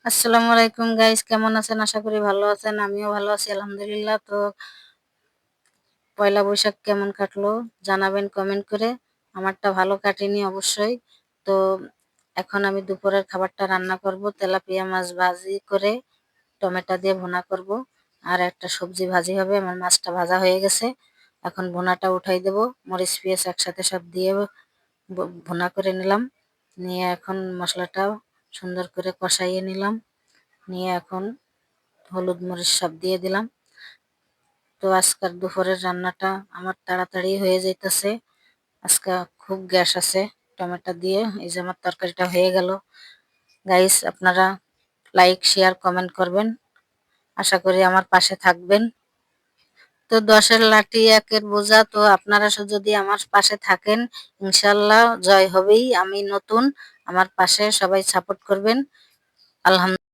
আসসালামু আলাইকুম গাইস, কেমন আছেন? আশা করি ভালো আছেন। আমিও ভালো আছি আলহামদুলিল্লাহ। তো পয়লা বৈশাখ কেমন কাটলো জানাবেন কমেন্ট করে। আমারটা ভালো কাটেনি অবশ্যই। তো এখন আমি দুপুরের খাবারটা রান্না করব। তেলাপিয়া মাছ ভাজি করে টমেটো দিয়ে ভুনা করব, আর একটা সবজি ভাজি হবে। আমার মাছটা ভাজা হয়ে গেছে, এখন ভুনাটা উঠাই দেব। মরিচ পেঁয়াজ একসাথে সব দিয়ে ভুনা করে নিলাম। নিয়ে এখন মশলাটা সুন্দর করে কষাইয়ে নিলাম। নিয়ে এখন হলুদ মরিচ সব দিয়ে দিলাম। তো আজকের দুপুরের রান্নাটা আমার তাড়াতাড়ি হয়ে যাইতেছে। আজকে খুব গ্যাস আছে টমেটো দিয়ে। এই যে আমার তরকারিটা হয়ে গেল। গাইস, আপনারা লাইক শেয়ার কমেন্ট করবেন, আশা করি আমার পাশে থাকবেন। তো 10-এর লাঠি 1-এর বোঝা। তো আপনারা যদি আমার পাশে থাকেন, ইনশাল্লাহ জয় হবেই। আমি নতুন, আমার পাশে সবাই সাপোর্ট করবেন। আলহামদুলিল্লাহ।